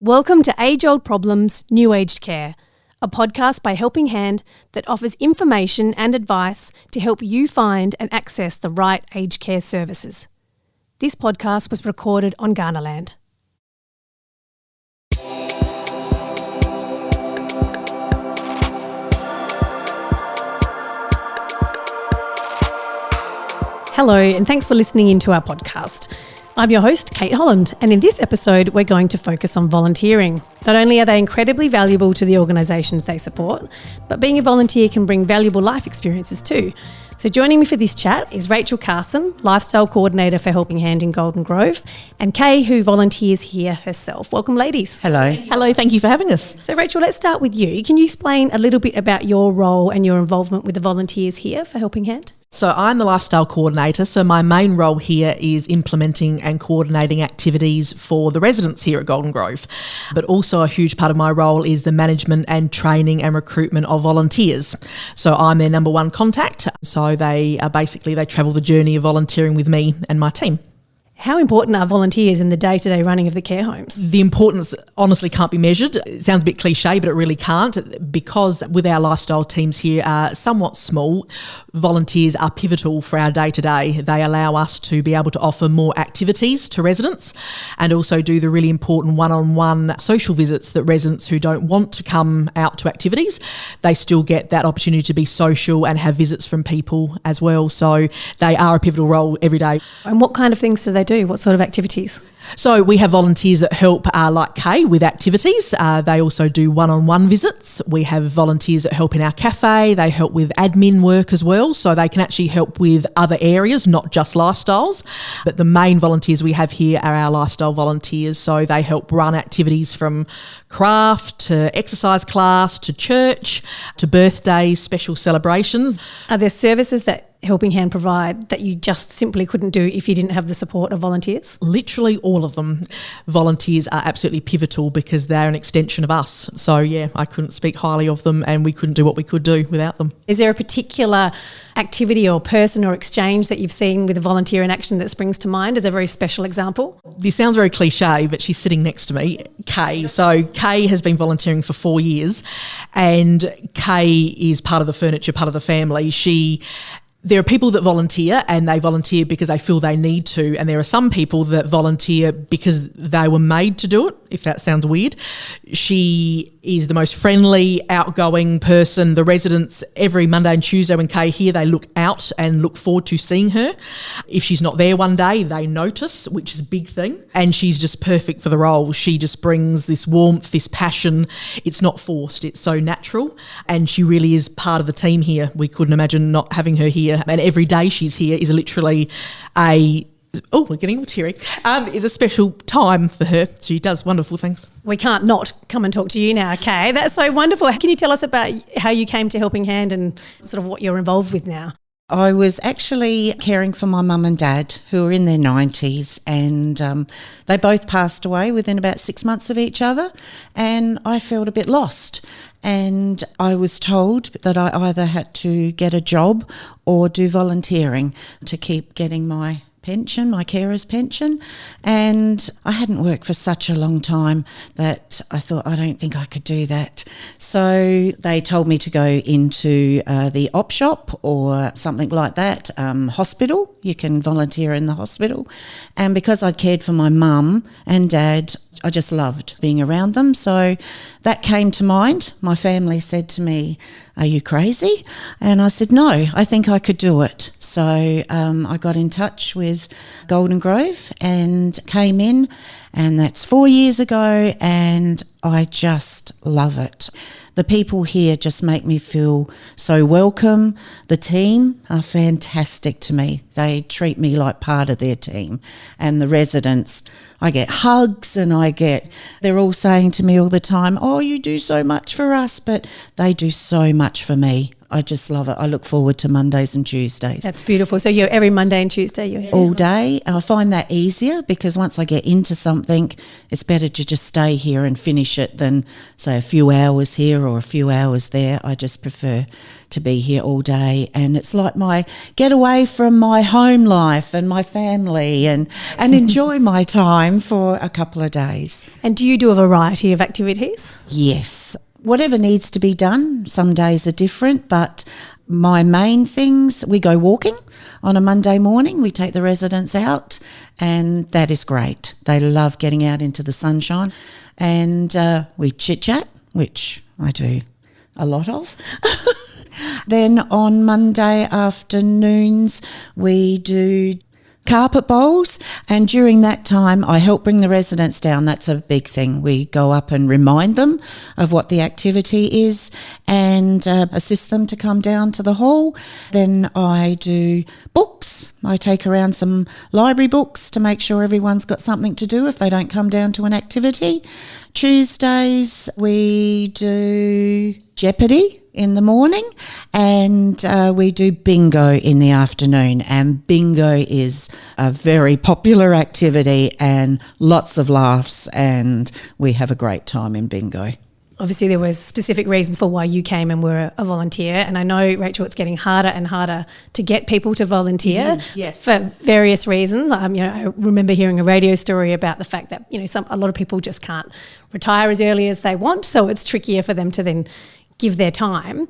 Welcome to Age Old Problems, New Aged Care, a podcast by Helping Hand that offers information and advice to help you find and access the right aged care services. This podcast was recorded on Ghanaland. Hello, and thanks for listening into our podcast. I'm your host, Kate Holland, and in this episode, we're going to focus on volunteering. Not only are they incredibly valuable to the organisations they support, but being a volunteer can bring valuable life experiences too. So joining me for this chat is Rachel Carson, Lifestyle Coordinator for Helping Hand in Golden Grove, and Kaye, who volunteers here herself. Welcome, ladies. Hello. Hello, thank you for having us. So Rachel, let's start with you. Can you explain a little bit about your role and your involvement with the volunteers here for Helping Hand? So I'm the Lifestyle Coordinator, so my main role here is implementing and coordinating activities for the residents here at Golden Grove. But also a huge part of my role is the management and training and recruitment of volunteers. So I'm their number one contact. So they travel the journey of volunteering with me and my team. How important are volunteers in the day-to-day running of the care homes? The importance honestly can't be measured. It sounds a bit cliche, but it really can't, because with our lifestyle teams here are somewhat small, volunteers are pivotal for our day-to-day. They allow us to be able to offer more activities to residents and also do the really important one-on-one social visits that residents who don't want to come out to activities, they still get that opportunity to be social and have visits from people as well. So they are a pivotal role every day. And what kind of things do they do? What sort of activities? So we have volunteers that help like Kaye with activities. They also do one-on-one visits. We have volunteers that help in our cafe. They help with admin work as well. So they can actually help with other areas, not just lifestyles. But the main volunteers we have here are our lifestyle volunteers. So they help run activities from craft to exercise class to church to birthdays, special celebrations. Are there services that Helping Hand provide that you just simply couldn't do if you didn't have the support of volunteers? Literally all of them. Volunteers are absolutely pivotal because they're an extension of us. So yeah, I couldn't speak highly of them and we couldn't do what we could do without them. Is there a particular activity or person or exchange that you've seen with a volunteer in action that springs to mind as a very special example? This sounds very cliche, but she's sitting next to me, Kaye. So Kaye has been volunteering for 4 years and Kaye is part of the furniture, part of the family. There are people that volunteer and they volunteer because they feel they need to, and there are some people that volunteer because they were made to do it, if that sounds weird. She is the most friendly, outgoing person. The residents, every Monday and Tuesday when Kaye here, they look out and look forward to seeing her. If she's not there one day, they notice, which is a big thing, and she's just perfect for the role. She just brings this warmth, this passion. It's not forced, it's so natural, and she really is part of the team here. We couldn't imagine not having her here. And every day she's here is literally we're getting all teary, is a special time for her. She does wonderful things. We can't not come and talk to you now, Kaye. That's so wonderful. Can you tell us about how you came to Helping Hand and sort of what you're involved with now? I was actually caring for my mum and dad who are in their 90s, and they both passed away within about 6 months of each other, and I felt a bit lost. And I was told that I either had to get a job or do volunteering to keep getting my pension, my carer's pension, and I hadn't worked for such a long time that I thought, I don't think I could do that. So they told me to go into the op shop or something like that, hospital. You can volunteer in the hospital. And because I'd cared for my mum and dad, I just loved being around them. So that came to mind. My family said to me, "Are you crazy?" And I said, "No, I think I could do it." So I got in touch with Golden Grove and came in, and that's 4 years ago, and I just love it. The people here just make me feel so welcome. The team are fantastic to me. They treat me like part of their team. And the residents, I get hugs and they're all saying to me all the time, "Oh, you do so much for us," but they do so much for me. I just love it. I look forward to Mondays and Tuesdays. That's beautiful. So you're every Monday and Tuesday you're here? All day. I find that easier because once I get into something, it's better to just stay here and finish it than, say, a few hours here or a few hours there. I just prefer to be here all day, and it's like my get away from my home life and my family and enjoy my time for a couple of days. And do you do a variety of activities? Yes. Whatever needs to be done. Some days are different, but my main things, we go walking on a Monday morning. We take the residents out, and that is great. They love getting out into the sunshine, and we chit-chat, which I do a lot of. Then on Monday afternoons, we do carpet bowls, and during that time I help bring the residents down. That's a big thing. We go up and remind them of what the activity is and assist them to come down to the hall. Then I do books. I take around some library books to make sure everyone's got something to do if they don't come down to an activity. Tuesdays we do Jeopardy in the morning, and we do bingo in the afternoon, and bingo is a very popular activity and lots of laughs, and we have a great time in bingo. Obviously there were specific reasons for why you came and were a volunteer, and I know, Rachel, it's getting harder and harder to get people to volunteer. It is, yes. For various reasons. I remember hearing a radio story about the fact that a lot of people just can't retire as early as they want, so it's trickier for them to then give their time.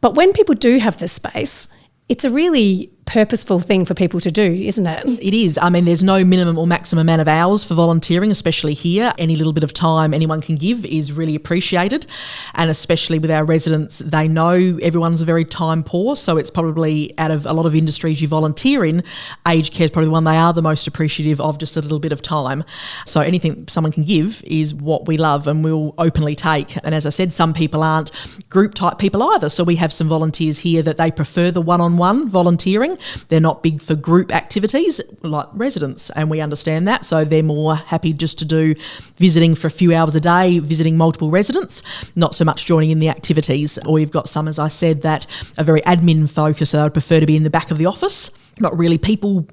But when people do have the space, it's a really purposeful thing for people to do, isn't it? It is. I mean, there's no minimum or maximum amount of hours for volunteering, especially here. Any little bit of time anyone can give is really appreciated. And especially with our residents, they know everyone's very time poor. So it's probably, out of a lot of industries you volunteer in, aged care is probably the one they are the most appreciative of, just a little bit of time. So anything someone can give is what we love and we'll openly take. And as I said, some people aren't group type people either. So we have some volunteers here that they prefer the one-on-one volunteering. They're not big for group activities like residents, and we understand that. So they're more happy just to do visiting for a few hours a day, visiting multiple residents, not so much joining in the activities. Or you've got some, as I said, that are very admin focused, so they would prefer to be in the back of the office. Not really people,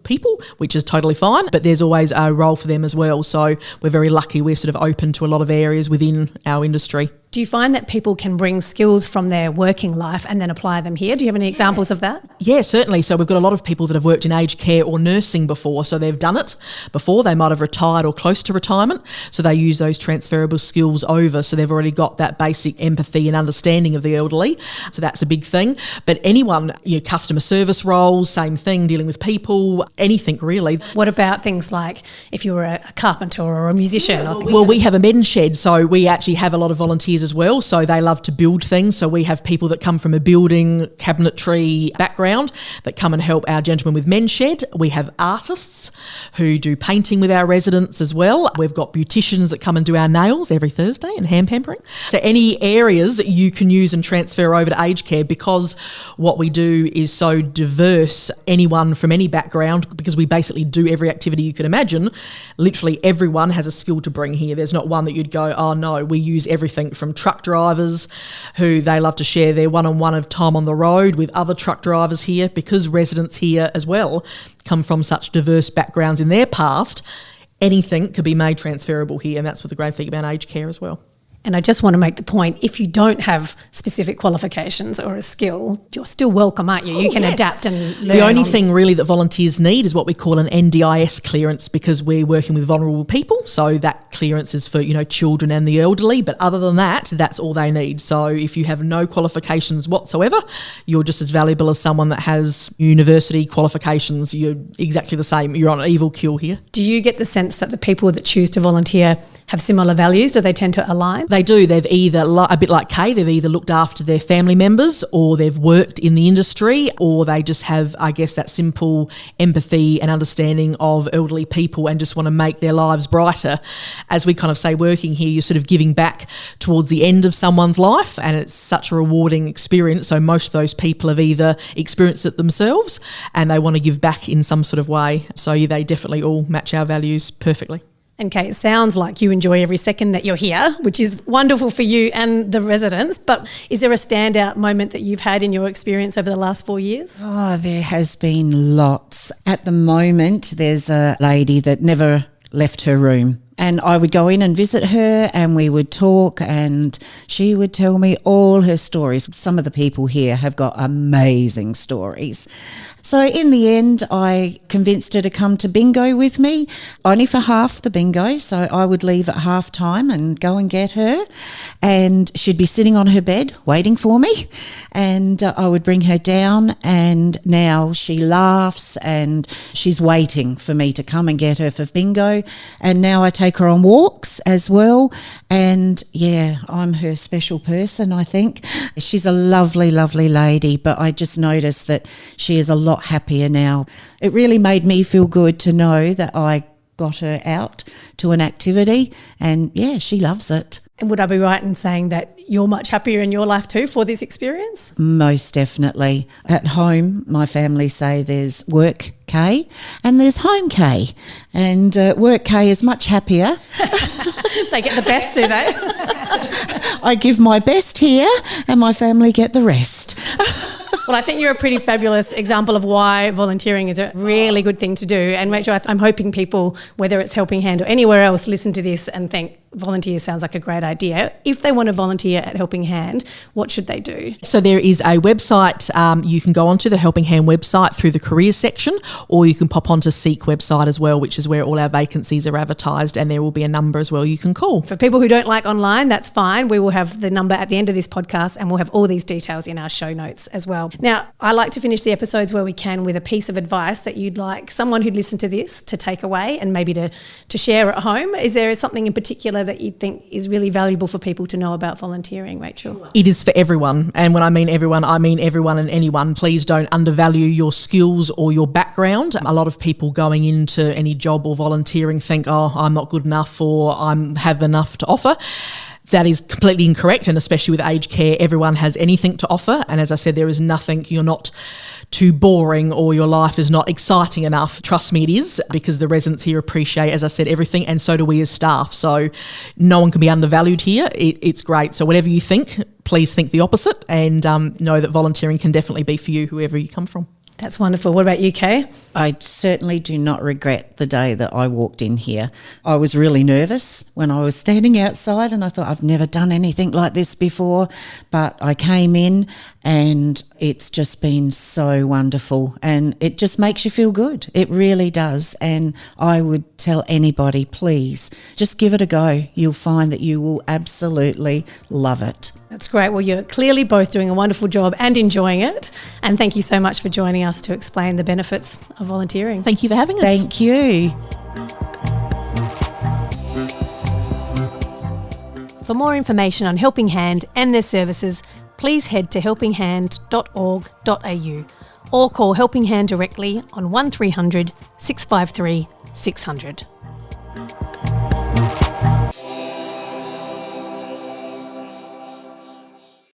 which is totally fine, but there's always a role for them as well. So we're very lucky. We're sort of open to a lot of areas within our industry. Do you find that people can bring skills from their working life and then apply them here? Do you have any examples of that? Yeah, certainly. So we've got a lot of people that have worked in aged care or nursing before. So they've done it before. They might have retired or close to retirement. So they use those transferable skills over. So they've already got that basic empathy and understanding of the elderly. So that's a big thing. But anyone, customer service roles, same thing, dealing with people, anything really. What about things like if you were a carpenter or a musician? Well, we have a men shed, so we actually have a lot of volunteers as well. So they love to build things. So we have people that come from a building cabinetry background that come and help our gentlemen with men's shed. We have artists who do painting with our residents as well. We've got beauticians that come and do our nails every Thursday and hand pampering. So any areas that you can use and transfer over to aged care, because what we do is so diverse, anyone from any background, because we basically do every activity you can imagine. Literally everyone has a skill to bring here. There's not one that you'd go, oh no, we use everything from truck drivers who they love to share their one-on-one of time on the road with other truck drivers here, because residents here as well come from such diverse backgrounds in their past. Anything could be made transferable here, and that's what the great thing about aged care as well. And I just want to make the point, if you don't have specific qualifications or a skill, you're still welcome, aren't you? You can adapt and learn. The only thing really that volunteers need is what we call an NDIS clearance, because we're working with vulnerable people. So that clearance is for, children and the elderly. But other than that, that's all they need. So if you have no qualifications whatsoever, you're just as valuable as someone that has university qualifications. You're exactly the same. You're on an evil kill here. Do you get the sense that the people that choose to volunteer have similar values? Do they tend to align? They do. They've either, a bit like Kaye, they've either looked after their family members, or they've worked in the industry, or they just have, I guess, that simple empathy and understanding of elderly people and just want to make their lives brighter. As we kind of say, working here, you're sort of giving back towards the end of someone's life, and it's such a rewarding experience. So most of those people have either experienced it themselves and they want to give back in some sort of way. So they definitely all match our values perfectly. And Kate, it sounds like you enjoy every second that you're here, which is wonderful for you and the residents. But is there a standout moment that you've had in your experience over the last 4 years? Oh, there has been lots. At the moment, there's a lady that never left her room. And I would go in and visit her and we would talk and she would tell me all her stories. Some of the people here have got amazing stories. So in the end, I convinced her to come to bingo with me, only for half the bingo. So I would leave at half time and go and get her. And she'd be sitting on her bed waiting for me. And I would bring her down and now she laughs and she's waiting for me to come and get her for bingo. And now I take her on walks as well. And yeah, I'm her special person, I think. She's a lovely, lovely lady, but I just noticed that she is a lot happier now. It really made me feel good to know that I got her out to an activity and yeah, she loves it. And would I be right in saying that you're much happier in your life too for this experience? Most definitely. At home, my family say there's work Kaye and there's home Kaye. And work Kaye is much happier. They get the best, do they? I give my best here and my family get the rest. Well, I think you're a pretty fabulous example of why volunteering is a really good thing to do. And Rachel, I'm hoping people, whether it's Helping Hand or anywhere else, listen to this and think volunteer sounds like a great idea. If they want to volunteer at Helping Hand, what should they do? So there is a website. You can go onto the Helping Hand website through the careers section, or you can pop onto Seek website as well, which is where all our vacancies are advertised, and there will be a number as well you can call. For people who don't like online, that's fine. We will have the number at the end of this podcast and we'll have all these details in our show notes as well. Now, I like to finish the episodes where we can with a piece of advice that you'd like someone who'd listen to this to take away and maybe to share at home. Is there something in particular that you think is really valuable for people to know about volunteering, Rachel? It is for everyone. And when I mean everyone and anyone. Please don't undervalue your skills or your background. A lot of people going into any job or volunteering think, oh, I'm not good enough or I have enough to offer. That is completely incorrect, and especially with aged care, everyone has anything to offer. And as I said, there is nothing, you're not too boring or your life is not exciting enough. Trust me, it is, because the residents here appreciate, as I said, everything, and so do we as staff. So no one can be undervalued here. It's great. So whatever you think, please think the opposite, and know that volunteering can definitely be for you, whoever you come from. That's wonderful. What about you, Kaye? I certainly do not regret the day that I walked in here. I was really nervous when I was standing outside and I thought, I've never done anything like this before, but I came in and it's just been so wonderful and it just makes you feel good. It really does. And I would tell anybody, please, just give it a go. You'll find that you will absolutely love it. That's great. Well, you're clearly both doing a wonderful job and enjoying it. And thank you so much for joining us to explain the benefits of volunteering. Thank you for having us. Thank you. For more information on Helping Hand and their services, please head to helpinghand.org.au or call Helping Hand directly on 1300 653 600.